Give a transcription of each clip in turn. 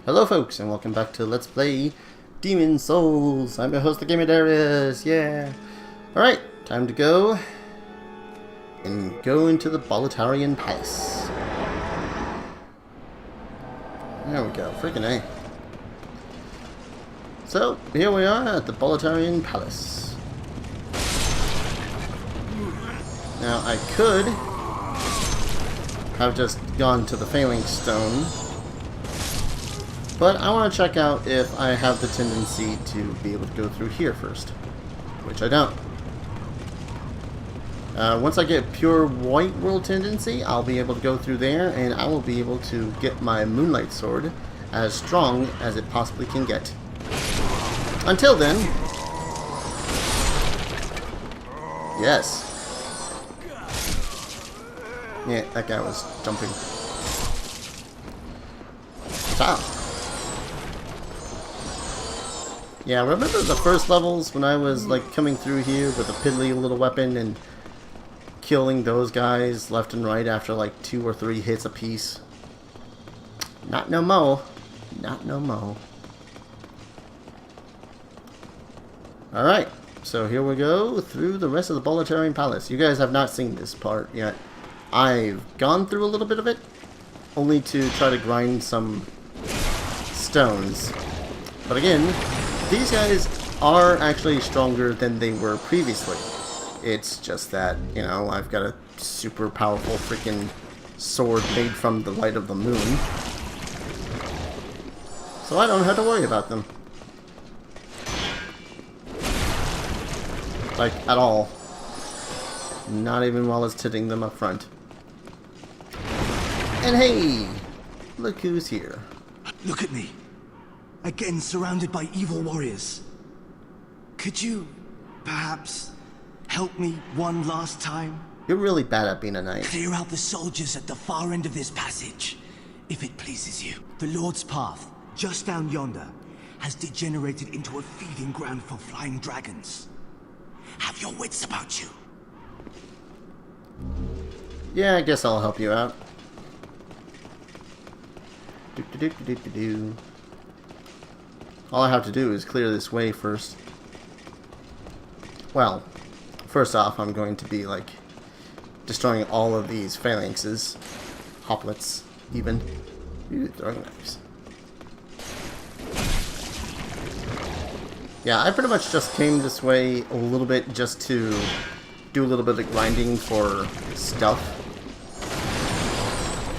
Hello folks, and welcome back to Let's Play Demon Souls. I'm your host, the Gamer Darius, yeah! Alright, time to go into the Bolatarian Palace. There we go, freaking A. So, here we are at the Bolatarian Palace. Now, I could have just gone to the Phalanx Stone, but I want to check out if I have the tendency to be able to go through here first, which I don't. Once I get pure white world tendency, I'll be able to go through there, and I will be able to get my Moonlight Sword as strong as it possibly can get. Until then, yes. Yeah, that guy was jumping. Stop. Yeah, remember the first levels when I was like coming through here with a piddly little weapon and killing those guys left and right after like 2 or 3 hits apiece? Not no mo. Not no mo. Alright, so here we go through the rest of the Bolatarian Palace. You guys have not seen this part yet. I've gone through a little bit of it, only to try to grind some stones. But again, these guys are actually stronger than they were previously. It's just that, you know, I've got a super powerful freaking sword made from the light of the moon. So I don't have to worry about them. Like, at all. Not even while it's hitting them up front. And hey! Look who's here. Look at me. Again surrounded by evil warriors. Could you, perhaps, help me one last time? You're really bad at being a knight. Clear out the soldiers at the far end of this passage, if it pleases you. The Lord's Path, just down yonder, has degenerated into a feeding ground for flying dragons. Have your wits about you. Yeah, I guess I'll help you out. Do-do-do-do-do-do. All I have to do is clear this way first. Well, first off, I'm going to be, like, destroying all of these phalanxes. Hoplets, even. Ooh, throwing knives. Yeah, I pretty much just came this way a little bit just to do a little bit of grinding for stuff.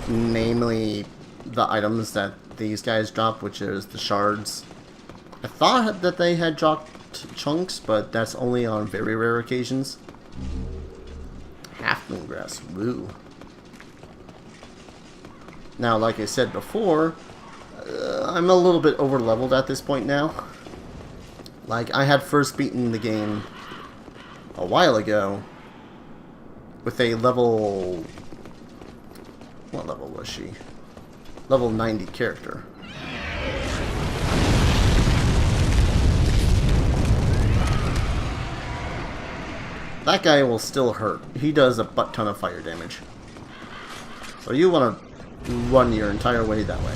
Namely, the items that these guys drop, which is the shards. I thought that they had dropped chunks, but that's only on very rare occasions. Half-moon grass, woo. Now, like I said before, I'm a little bit over-leveled at this point now. Like, I had first beaten the game a while ago with a level... What level was she? Level 90 character. That guy will still hurt. He does a butt ton of fire damage. So you want to run your entire way that way.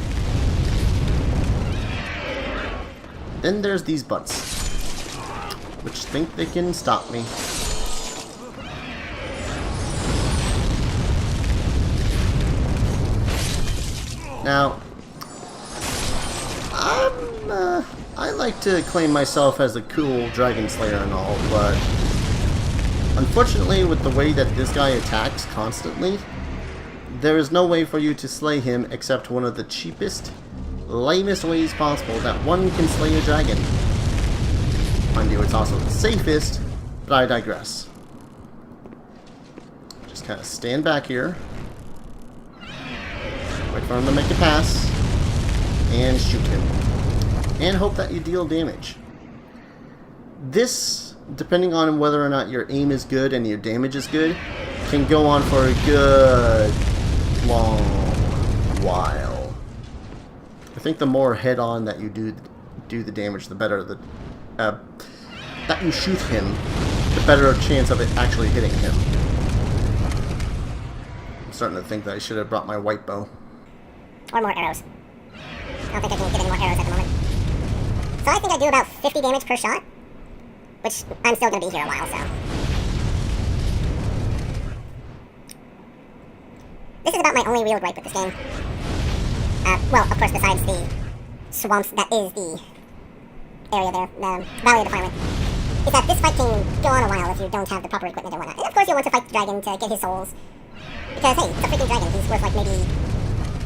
Then there's these butts, which think they can stop me. Now, I like to claim myself as a cool dragon slayer and all, but unfortunately with the way that this guy attacks constantly, there is no way for you to slay him except one of the cheapest, lamest ways possible that one can slay a dragon. Mind you, it's also the safest, but I digress. Just kind of stand back here. Wait for him to make a pass, and shoot him. And hope that you deal damage. This, depending on whether or not your aim is good and your damage is good, can go on for a good, long while. I think the more head-on that you do the damage, the better that you shoot him, the better chance of it actually hitting him. I'm starting to think that I should have brought my white bow. Or more arrows. I don't think I can get any more arrows at the moment. So I think I do about 50 damage per shot, which I'm still going to be here a while, so. This is about my only real gripe with this game. Well, of course, besides the swamps that is the area there, the Valley of Defilement, is that this fight can go on a while if you don't have the proper equipment and whatnot. And of course you'll want to fight the dragon to get his souls. Because, hey, it's a freaking dragon. He's worth like maybe,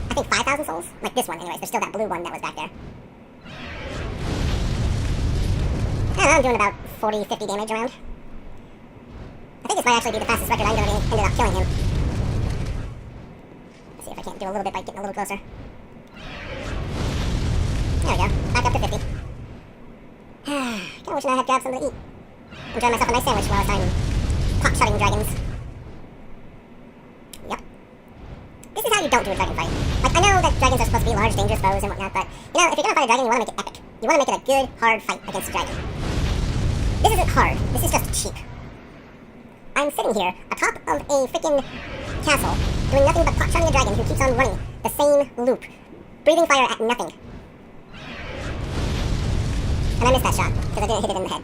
I think 5,000 souls? Like this one anyways. There's still that blue one that was back there. I don't know, I'm doing about 40, 50 damage around. I think this might actually be the fastest record I'm going to ended up killing him. Let's see if I can't do a little bit by getting a little closer. There we go. Back up to 50. Kinda wishing I had grabbed something to eat. Enjoy myself a nice sandwich while I'm pot-shotting dragons. Yep. This is how you don't do a dragon fight. Like, I know that dragons are supposed to be large, dangerous foes and whatnot, but, you know, if you're gonna fight a dragon, you wanna make it epic. You wanna make it a good, hard fight against a dragon. This isn't hard. This is just cheap. I'm sitting here, atop of a freaking castle, doing nothing but pot-shotting a dragon who keeps on running the same loop, breathing fire at nothing. And I missed that shot, because I didn't hit it in the head.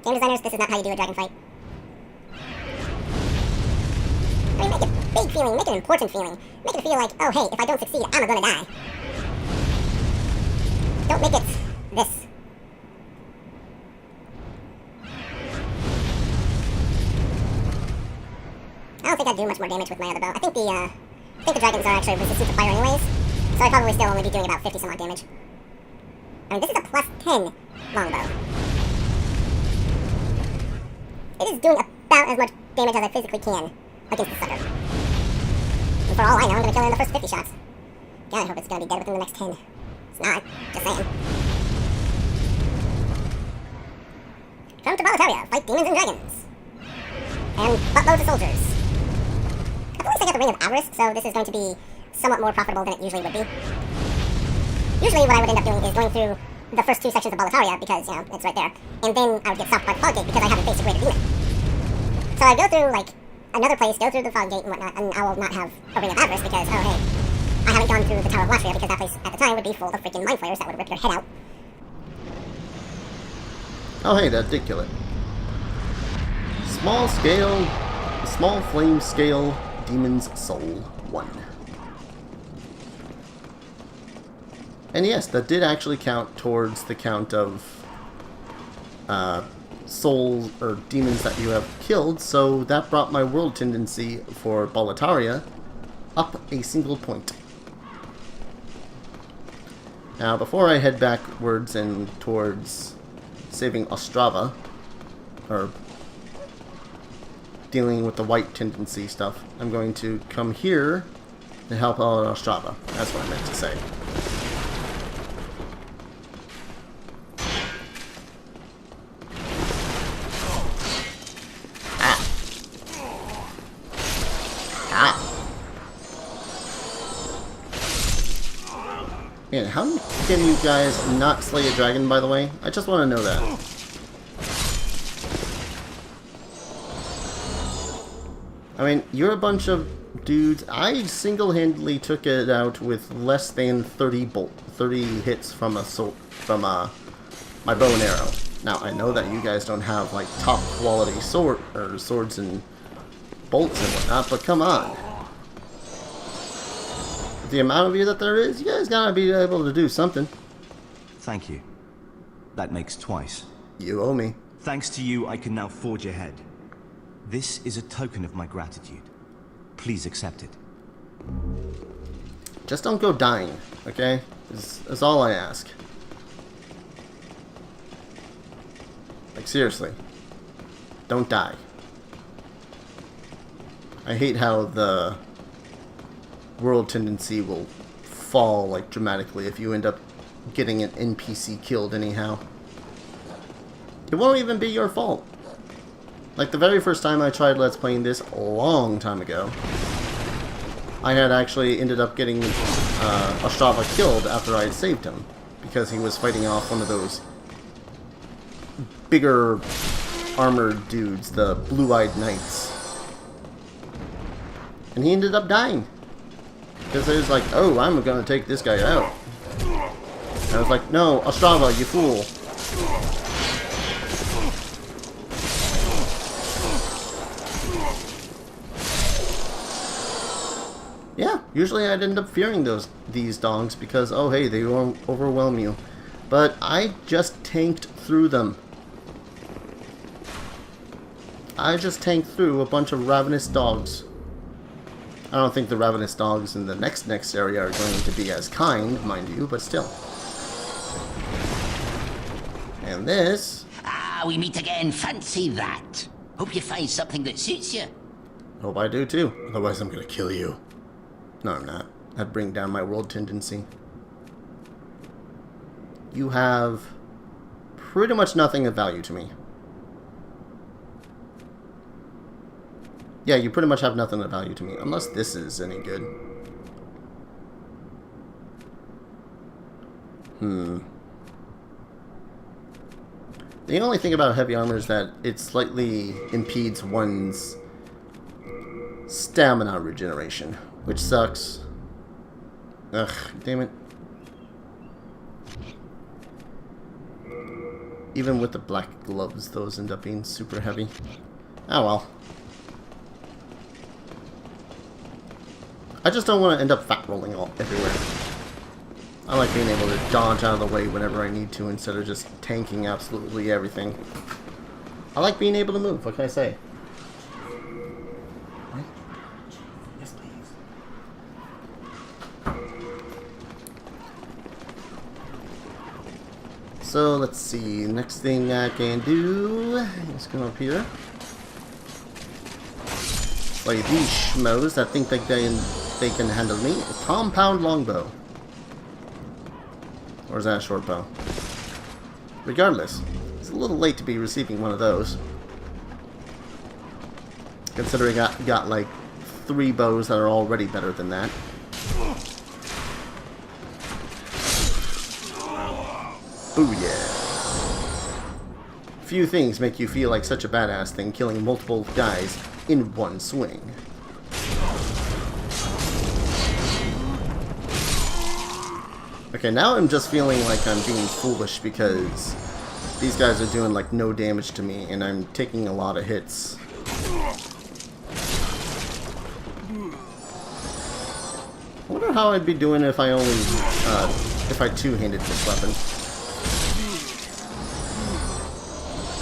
Game designers, this is not how you do a dragon fight. I mean, make it big feeling, make it important feeling. Make it feel like, oh hey, if I don't succeed, I'm gonna die. Don't make it this. I don't think I'd do much more damage with my other bow. I think the dragons are actually resistant to fire anyways, so I'd probably still only be doing about 50 some odd damage. I mean, this is a plus 10 longbow. It is doing about as much damage as I physically can against the sucker. And for all I know, I'm gonna kill it in the first 50 shots. God, I hope it's gonna be dead within the next 10. It's not, just saying. Come to Bolataria, fight demons and dragons. And buttloads of soldiers. At least I got the Ring of Avarice, so this is going to be somewhat more profitable than it usually would be. Usually what I would end up doing is going through the first 2 sections of Bolataria, because, you know, it's right there. And then I would get stopped by the fog gate because I haven't faced a greater demon. So I go through, like, another place, go through the fog gate and whatnot, and I will not have a Ring of Avarice because, oh hey, I haven't gone through the Tower of Latria because that place at the time would be full of freaking mind flayers that would rip your head out. Oh hey, that did kill it. Small flame scale, Demon's Soul 1. And yes, that did actually count towards the count of souls or demons that you have killed, so that brought my world tendency for Bolataria up a single point. Now, before I head backwards and towards saving Ostrava, or dealing with the white tendency stuff, I'm going to come here and help out Ostrava. That's what I meant to say. Man, how can you guys not slay a dragon, by the way? I just want to know that. I mean, you're a bunch of dudes. I single-handedly took it out with less than 30 hits from my bow and arrow. Now, I know that you guys don't have, like, top-quality swords and bolts and whatnot, but come on. The amount of you that there is, you guys gotta be able to do something. Thank you. That makes twice. You owe me. Thanks to you, I can now forge ahead. This is a token of my gratitude. Please accept it. Just don't go dying, okay? That's all I ask. Like, seriously. Don't die. I hate how the world tendency will fall, like, dramatically if you end up getting an NPC killed anyhow. It won't even be your fault. Like, the very first time I tried Let's Playing this a long time ago, I had actually ended up getting Ostrava killed after I had saved him, because he was fighting off one of those bigger armored dudes, the blue-eyed knights. And he ended up dying. Because it was like, oh, I'm gonna take this guy out. And I was like, no, Ostrava, you fool. Yeah, usually I'd end up fearing these dogs because, oh hey, they overwhelm you. But I just tanked through them. I just tanked through a bunch of ravenous dogs. I don't think the ravenous dogs in the next area are going to be as kind, mind you, but still. And this... Ah, we meet again. Fancy that. Hope you find something that suits you. Hope I do too. Otherwise I'm gonna kill you. No, I'm not. That'd bring down my world tendency. You have pretty much nothing of value to me. Yeah, you pretty much have nothing of value to me. Unless this is any good. The only thing about heavy armor is that it slightly impedes one's stamina regeneration, which sucks. Ugh, damn it. Even with the black gloves, those end up being super heavy. Oh well. I just don't want to end up fat rolling all everywhere. I like being able to dodge out of the way whenever I need to instead of just tanking absolutely everything. I like being able to move, what can I say? What? Yes, please. So, let's see. Next thing I can do is come up here. Like these schmoes that think that they can handle me. A compound longbow. Or is that a short bow? Regardless, it's a little late to be receiving one of those. Considering I got like 3 bows that are already better than that. Booyah. Few things make you feel like such a badass thing killing multiple guys in one swing. Okay, now I'm just feeling like I'm being foolish because these guys are doing like no damage to me and I'm taking a lot of hits. I wonder how I'd be doing if I only, if I two-handed this weapon.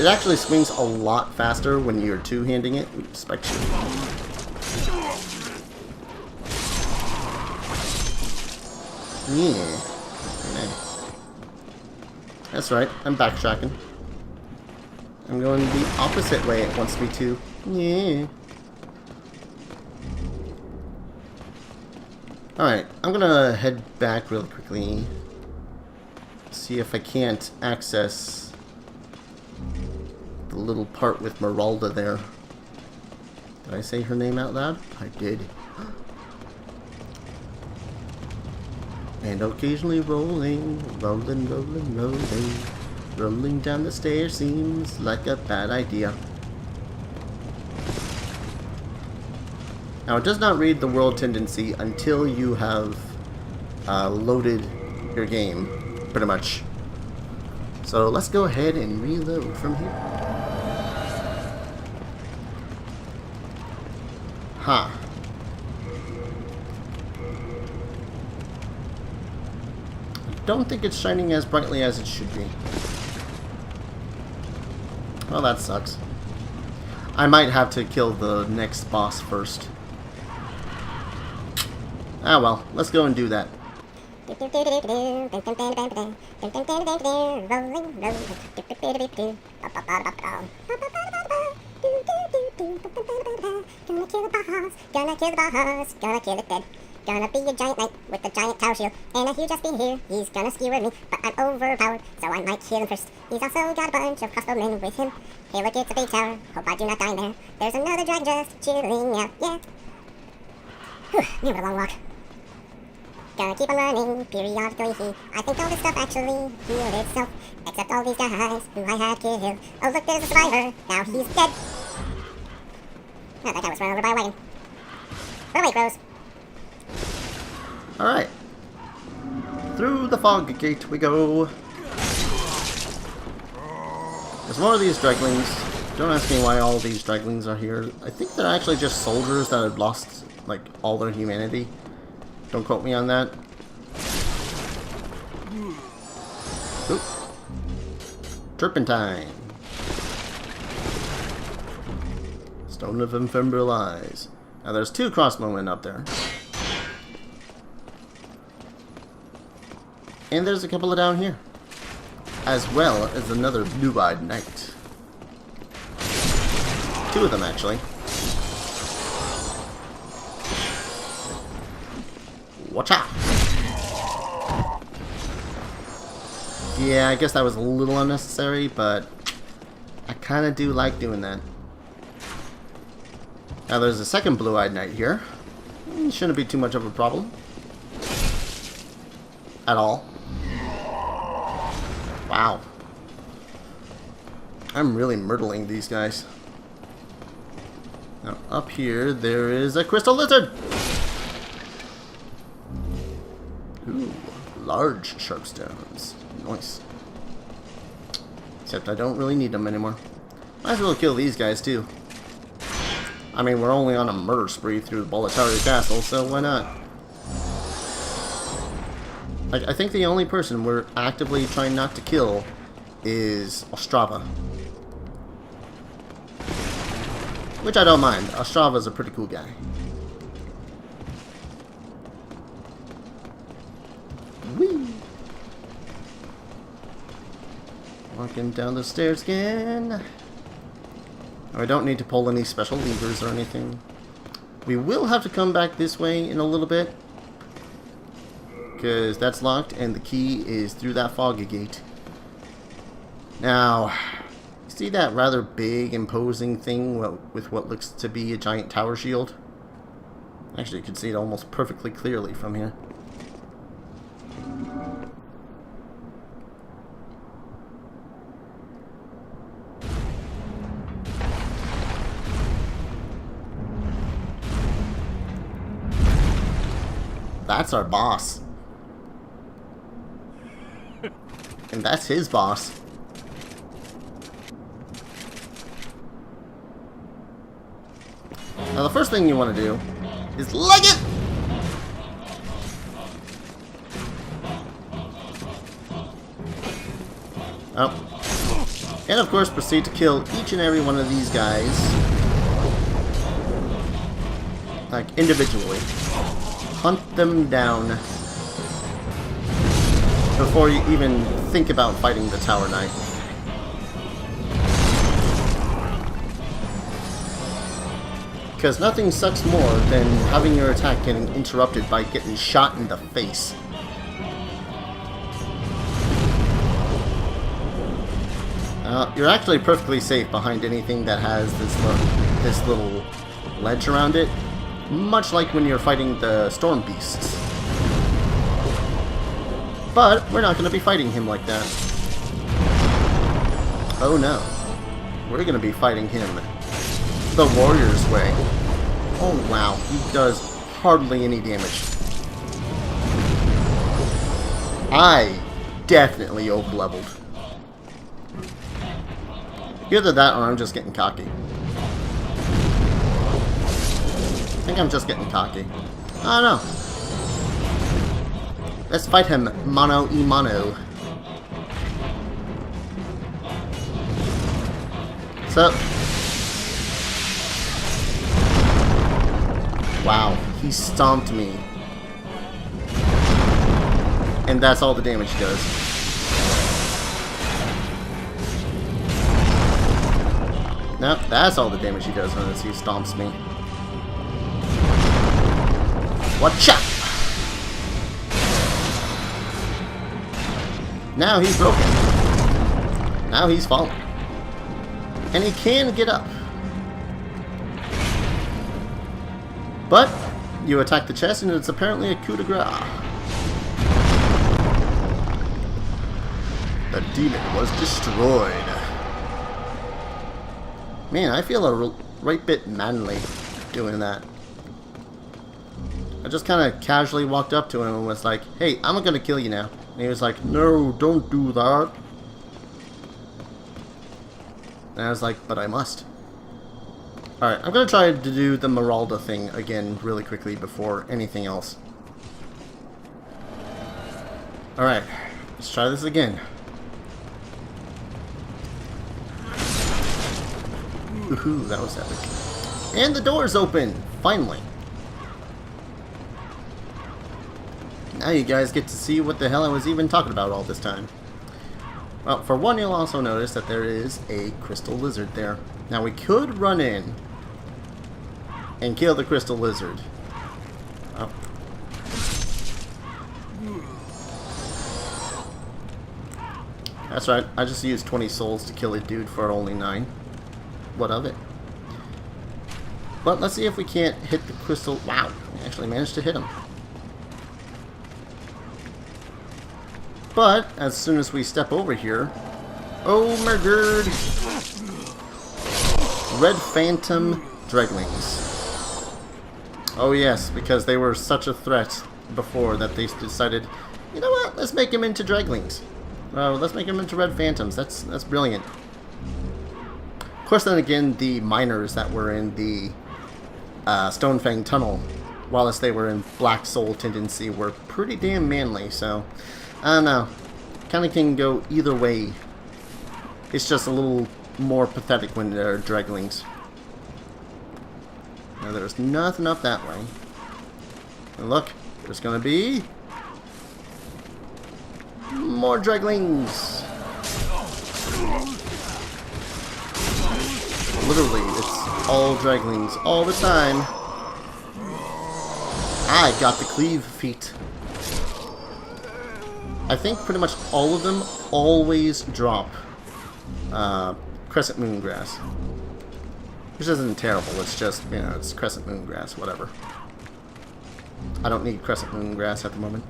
It actually swings a lot faster when you're two-handing it. We expect you. Yeah. That's right, I'm backtracking. I'm going the opposite way it wants me to. Yeah. Alright, I'm gonna head back really quickly. See if I can't access the little part with Meralda there. Did I say her name out loud? I did. And occasionally rolling, rolling down the stairs seems like a bad idea. Now it does not read the world tendency until you have loaded your game, pretty much. So let's go ahead and reload from here. Huh. Don't think it's shining as brightly as it should be. Well, that sucks. I might have to kill the next boss first. Ah well, let's go and do that. Gonna kill the boss, gonna kill it dead. Gonna be a giant knight with a giant tower shield and a huge ass spear here. He's gonna skewer me, but I'm overpowered, so I might kill him first. He's also got a bunch of crossbowmen with him. Hey look, it's a big tower. Hope I do not die there. There's another dragon just chilling out, yeah. Whew, man, what a long walk. Gonna keep on running periodically. I think all this stuff actually healed itself, except all these guys who I had killed. Oh look, there's a survivor. Now he's dead. Oh, that guy was run over by a wagon. Run away, crows. Alright. Through the fog gate we go. There's more of these draglings. Don't ask me why all these draglings are here. I think they're actually just soldiers that have lost, like, all their humanity. Don't quote me on that. Oop. Turpentine. Stone of Ephemeral Eyes. Now there's 2 crossbowmen up there. And there's a couple of down here. As well as another blue-eyed knight. 2 of them, actually. Watch out! Yeah, I guess that was a little unnecessary, but I kind of do like doing that. Now there's a second blue-eyed knight here. Shouldn't be too much of a problem. At all. Wow. I'm really myrtling these guys. Now up here there is a crystal lizard! Ooh, large sharp stones. Nice. Except I don't really need them anymore. Might as well kill these guys too. I mean, we're only on a murder spree through the Bolataria castle, so why not? Like, I think the only person we're actively trying not to kill is Ostrava. Which I don't mind. Ostrava's a pretty cool guy. Whee! Walking down the stairs again. I don't need to pull any special levers or anything. We will have to come back this way in a little bit. Because that's locked and the key is through that foggy gate. Now, see that rather big, imposing thing with what looks to be a giant tower shield? Actually, you can see it almost perfectly clearly from here. That's our boss. And that's his boss. Now the first thing you want to do is leg it! Oh. And of course proceed to kill each and every one of these guys. Like individually. Hunt them down before you even think about fighting the Tower Knight. Because nothing sucks more than having your attack getting interrupted by getting shot in the face. You're actually perfectly safe behind anything that has this little ledge around it. Much like when you're fighting the Storm Beasts. But we're not going to be fighting him like that. Oh no. We're going to be fighting him the warrior's way. Oh wow, he does hardly any damage. I definitely overleveled. Either that or I'm just getting cocky. I think I'm just getting cocky. I don't know. Let's fight him mano a mano. So, wow, he stomped me. And that's all the damage he does. Nope, that's all the damage he does when he stomps me. Watch out! Now he's broken. Now he's falling. And he can get up. But you attack the chest and it's apparently a coup de grace. The demon was destroyed. Man, I feel a right bit manly doing that. I just kind of casually walked up to him and was like, hey, I'm gonna kill you now. And he was like, no, don't do that. And I was like, but I must. Alright, I'm gonna try to do the Meralda thing again really quickly before anything else. Alright, let's try this again. Woohoo, that was epic. And the door's open! Finally! Now you guys get to see what the hell I was even talking about all this time. Well, for one, you'll also notice that there is a crystal lizard there. Now we could run in and kill the crystal lizard. Oh. That's right, I just used 20 souls to kill a dude for only 9. What of it? But let's see if we can't hit the crystal. Wow, we actually managed to hit him. But as soon as we step over here, oh my god! Red Phantom Dreglings. Oh yes, because they were such a threat before that they decided, you know what? Let's make them into Dreglings. Let's make them into Red Phantoms. That's brilliant. Of course, then again, the miners that were in the Stonefang Tunnel, whilst they were in Black Soul tendency, were pretty damn manly. So I don't know. Kind of can go either way. It's just a little more pathetic when they're Dreglings. Now there's nothing up that way. And look, there's gonna be more Dreglings. Literally, it's all Dreglings all the time. I got the cleave feat. I think pretty much all of them always drop Crescent Moongrass. Which isn't terrible, it's just, you know, it's Crescent Moongrass, whatever. I don't need Crescent Moongrass at the moment.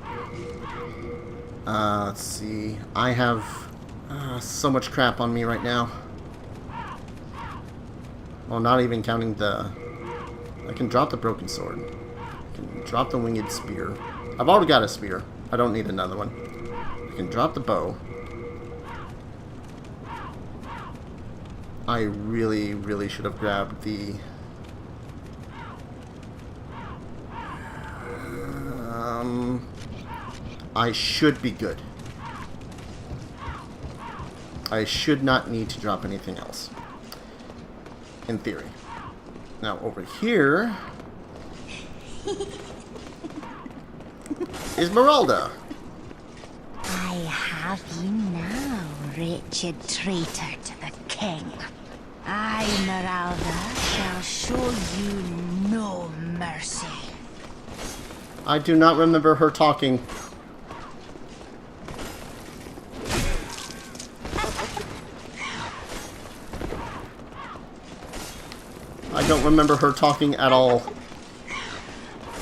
Let's see. I have so much crap on me right now. Well, not even counting the... I can drop the Broken Sword. I can drop the Winged Spear. I've already got a spear. I don't need another one. I can drop the bow. I really, really should have grabbed the... I should be good. I should not need to drop anything else. In theory. Now, over here... is Meralda. I have you now, wretched traitor to the king. I, Meralda, shall show you no mercy. I do not remember her talking. I don't remember her talking at all.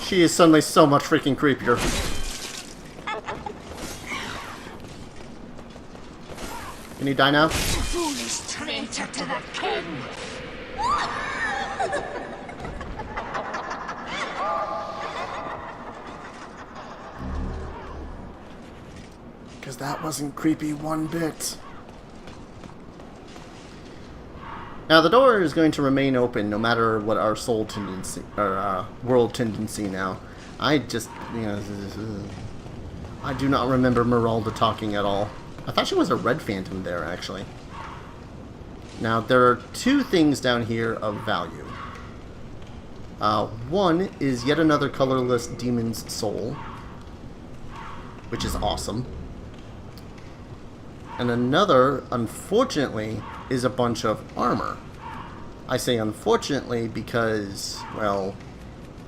She is suddenly so much freaking creepier. Can you die now? Foolish traitor to the king! Because that wasn't creepy one bit. Now the door is going to remain open no matter what our soul tendency, or world tendency now. I just, you know, I do not remember Meralda talking at all. I thought she was a Red Phantom there, actually. Now, there are two things down here of value. One is yet another colorless demon's soul, which is awesome. And another, unfortunately, is a bunch of armor. I say unfortunately because, well,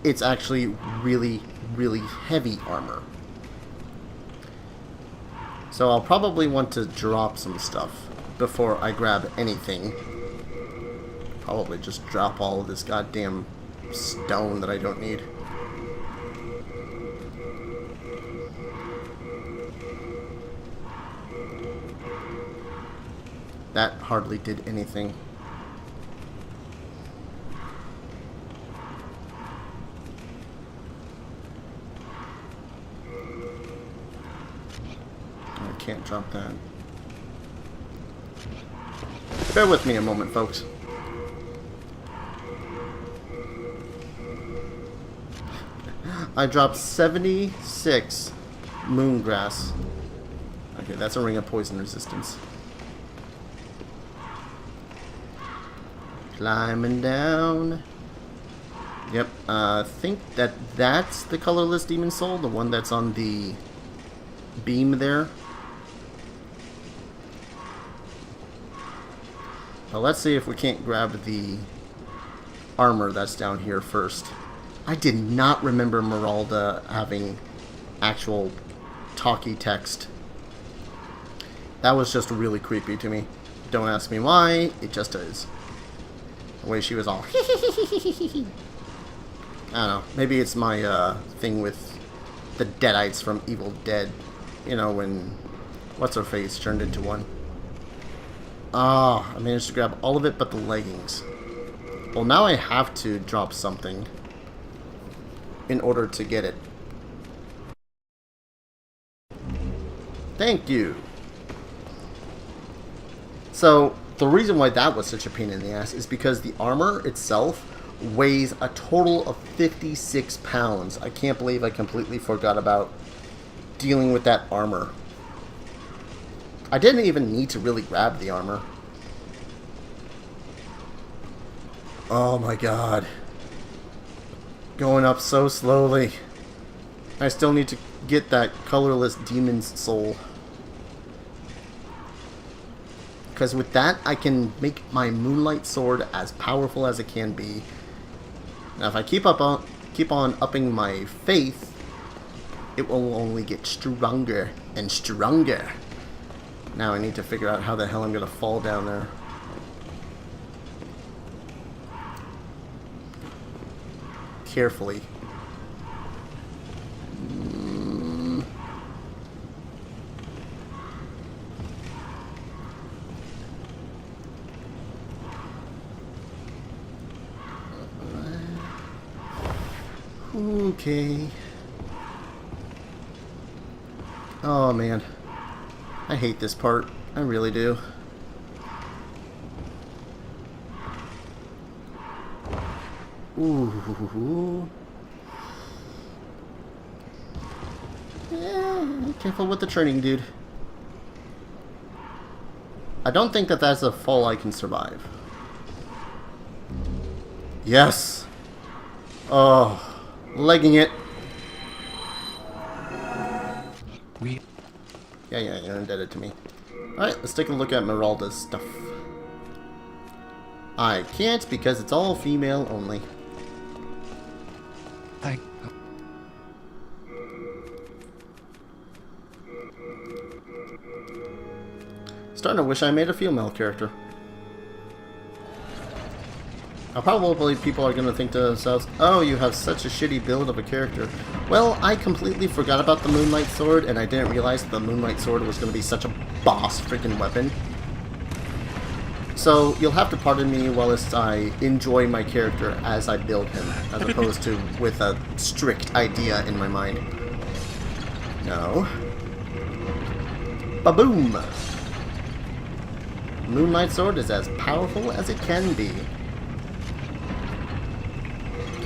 it's actually really, really heavy armor. So I'll probably want to drop some stuff before I grab anything. Probably just drop all of this goddamn stone that I don't need. That hardly did anything. can't drop that. Bear with me a moment, folks. I dropped 76 moongrass. Okay, that's a ring of poison resistance. Climbing down. Yep, I think that's the colorless demon soul, the one that's on the beam there. Well, let's see if we can't grab the armor that's down here first. I did not remember Meralda having actual talkie text. That was just really creepy to me. Don't ask me why, it just is. The way she was all I don't know, maybe it's my thing with the Deadites from Evil Dead. You know, when what's-her-face turned into one. Ah, I managed to grab all of it but the leggings. Well, now I have to drop something in order to get it. Thank you. So, the reason why that was such a pain in the ass is because the armor itself weighs a total of 56 pounds. I can't believe I completely forgot about dealing with that armor. I didn't even need to really grab the armor. Oh my god. Going up so slowly. I still need to get that colorless demon's soul. Because with that, I can make my Moonlight Sword as powerful as it can be. Now, if I keep on upping my faith, it will only get stronger and stronger. Now I need to figure out how the hell I'm going to fall down there. Carefully. Okay. Oh man. I hate this part. I really do. Ooh. Yeah, careful with the turning, dude. I don't think that that's a fall I can survive. Yes! Oh, legging it. Yeah, you're indebted to me. Alright, let's take a look at Meralda's stuff. I can't because it's all female only. Starting to wish I made a female character. Now probably people are going to think to themselves, oh, you have such a shitty build of a character. Well, I completely forgot about the Moonlight Sword, and I didn't realize that the Moonlight Sword was going to be such a boss freaking weapon. So, you'll have to pardon me whilst I enjoy my character as I build him, as opposed to with a strict idea in my mind. No. Ba-boom! Moonlight Sword is as powerful as it can be.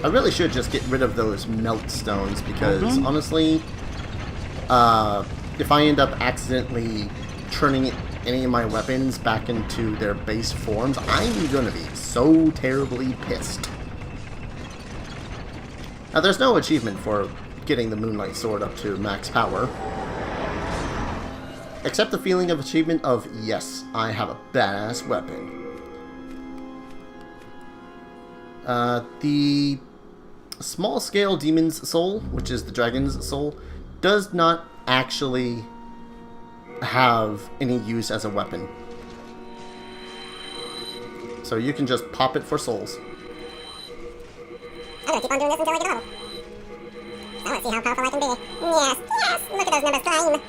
I really should just get rid of those melt stones because, honestly, if I end up accidentally turning any of my weapons back into their base forms, I'm gonna be so terribly pissed. Now, there's no achievement for getting the Moonlight Sword up to max power. Except the feeling of achievement of, yes, I have a badass weapon. The small-scale demon's soul, which is the dragon's soul, does not actually have any use as a weapon. So you can just pop it for souls. I'm gonna keep on doing this until I get a level. I wanna see how powerful I can be. Yes, yes! Look at those numbers climb!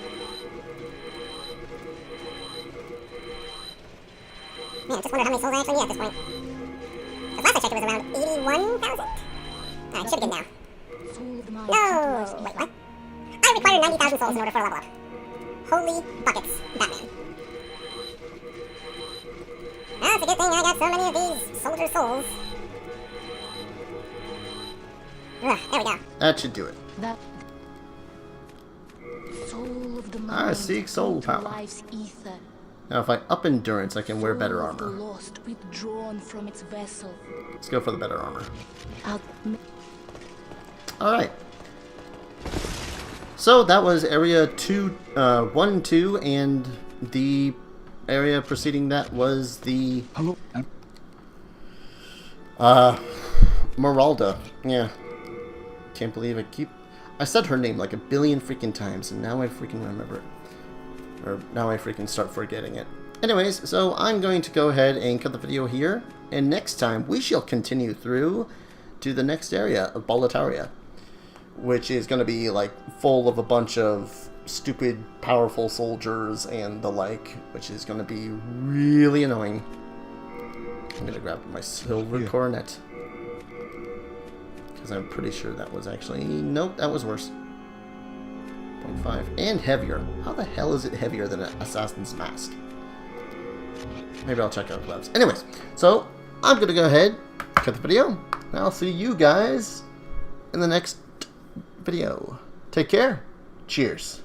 Man, I just wonder how many souls I actually need at this point. Because last I checked it was around 81,000? I should be good now. No! Wait, what? I require 90,000 souls in order for a level up. Holy buckets, Batman. Well, it's a good thing I got so many of these soldier souls. Ugh, there we go. That should do it. That soul of the Ah, mind seek soul to power. life's ether. Now, if I up endurance, I can wear better Soul of the armor. lost withdrawn from its vessel. Let's go for the better armor. I'll Alright. So that was area 1, 2, and the area preceding that was the Hello. Meralda. Yeah. Can't believe I said her name like a billion freaking times, and now I freaking remember it. Or now I freaking start forgetting it. Anyways, so I'm going to go ahead and cut the video here, and next time we shall continue through to the next area of Bolataria, which is going to be like full of a bunch of stupid, powerful soldiers and the like, which is going to be really annoying. I'm going to grab my silver coronet. Because I'm pretty sure that was actually... Nope, that was worse. 0.5. And heavier. How the hell is it heavier than an Assassin's Mask? Maybe I'll check out gloves. Anyways, so I'm going to go ahead, cut the video, and I'll see you guys in the next video. Take care. Cheers.